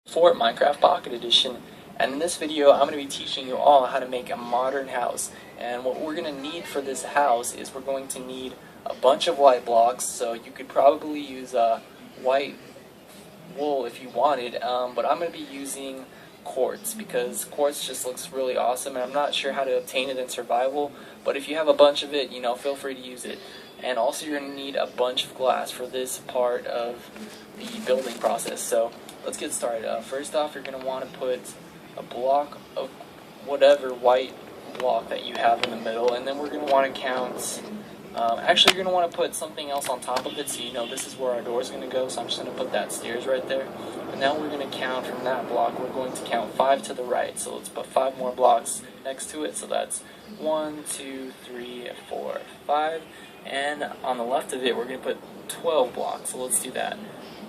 For Minecraft Pocket Edition, and in this video I'm going to be teaching you all how to make a modern house. And what we're going to need for this house is we're going to need a bunch of white blocks, so you could probably use white wool if you wanted, but I'm going to be using quartz because quartz just looks really awesome, and I'm not sure how to obtain it in survival, but if you have a bunch of it, feel free to use it. And also you're going to need a bunch of glass for this part of the building process. So let's get started. First off, you're going to want to put a block of whatever white block that you have in the middle, and then we're going to want to count. Actually, you're going to want to put something else on top of it, so you know this is where our door is going to go. So I'm just going to put that stairs right there. And now we're going to count from that block. We're going to count 5 to the right. So let's put 5 more blocks next to it. So that's 1, 2, 3, 4, 5. And on the left of it, we're going to put 12 blocks. So let's do that.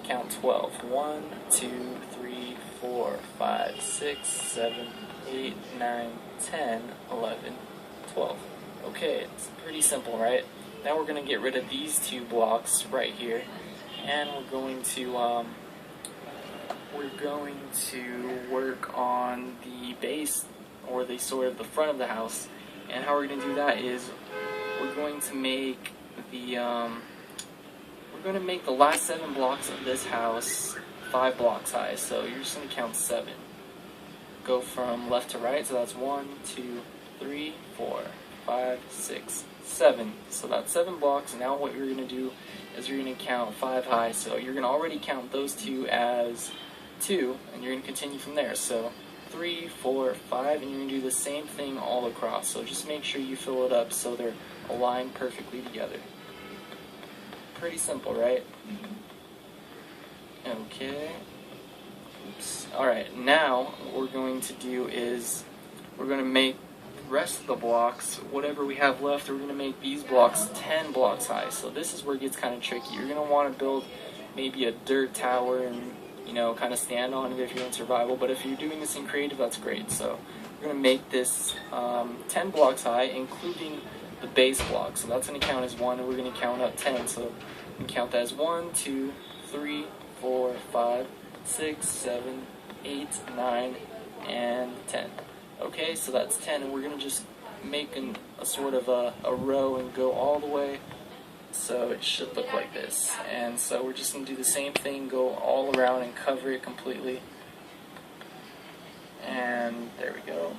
Count 12. 1, 2, 3, 4, 5, 6, 7, 8, 9, 10, 11, 12. Okay, it's pretty simple, right? Now we're going to get rid of these 2 blocks right here, and we're going to work on the base, or the sort of the front of the house. And how we're going to do that is we're going to make the last 7 blocks of this house 5 blocks high. So you're just going to count 7. Go from left to right. So that's 1, 2, 3, 4, 5, 6, 7. So that's 7 blocks. Now what you're going to do is you're going to count 5 high. So you're going to already count those 2 as 2, and you're going to continue from there. So 3, 4, 5, and you're going to do the same thing all across. So just make sure you fill it up so they're aligned perfectly together. Pretty simple, right? Okay. Oops. Alright, now what we're going to do is we're going to make the rest of the blocks, whatever we have left, we're going to make these blocks 10 blocks high. So this is where it gets kind of tricky. You're going to want to build maybe a dirt tower and kind of stand on it if you're in survival, but if you're doing this in creative, that's great. So we're going to make this 10 blocks high, including the base block. So that's going to count as 1, and we're going to count up 10. So we can count that as 1, 2, 3, 4, 5, 6, 7, 8, 9, and 10. Okay, so that's 10, and we're going to just make a sort of a row and go all the way. So it should look like this. And so we're just going to do the same thing, go all around and cover it completely. And there we go.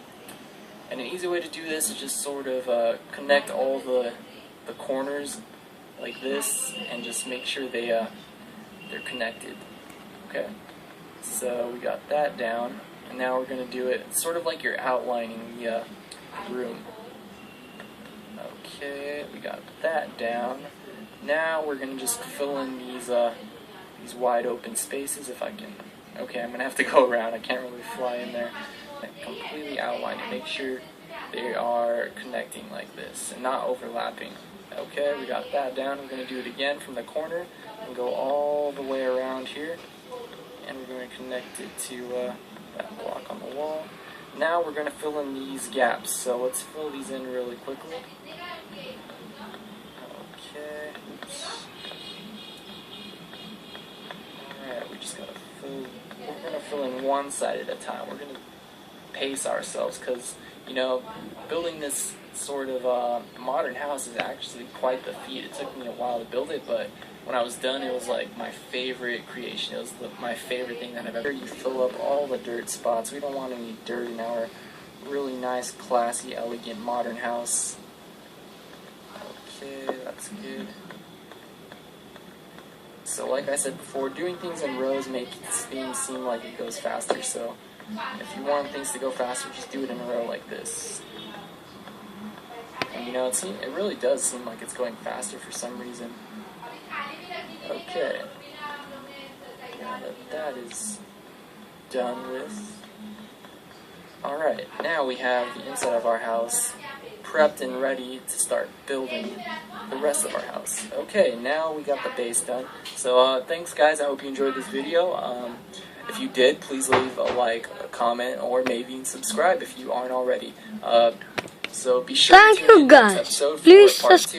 And an easy way to do this is just sort of connect all the corners like this, and just make sure they're connected. Okay, so we got that down, and now we're going to do it sort of like you're outlining the room. Okay, we got that down. Now we're going to just fill in these wide open spaces if I can. Okay, I'm going to have to go around. I can't really fly in there. Completely outline it. Make sure they are connecting like this and not overlapping. Okay, we got that down. We're going to do it again from the corner and go all the way around here. And we're going to connect it to that block on the wall. Now we're going to fill in these gaps. So let's fill these in really quickly. Okay. Oops. Alright, we just got to fill. We're going to fill in one side at a time. We're going to pace ourselves because, building this sort of modern house is actually quite the feat. It took me a while to build it, but when I was done, it was like my favorite creation. It was my favorite thing that I've ever. You fill up all the dirt spots. We don't want any dirt in our really nice, classy, elegant, modern house. Okay, that's good. So like I said before, doing things in rows makes things seem like it goes faster. So if you want things to go faster, just do it in a row like this. And it really does seem like it's going faster for some reason. Okay. Now that is done with. Alright, now we have the inside of our house prepped and ready to start building the rest of our house. Okay, now we got the base done. So thanks guys, I hope you enjoyed this video. If you did, please leave a like, a comment, or maybe even subscribe if you aren't already. So be sure to tune in to the next episode for part 2.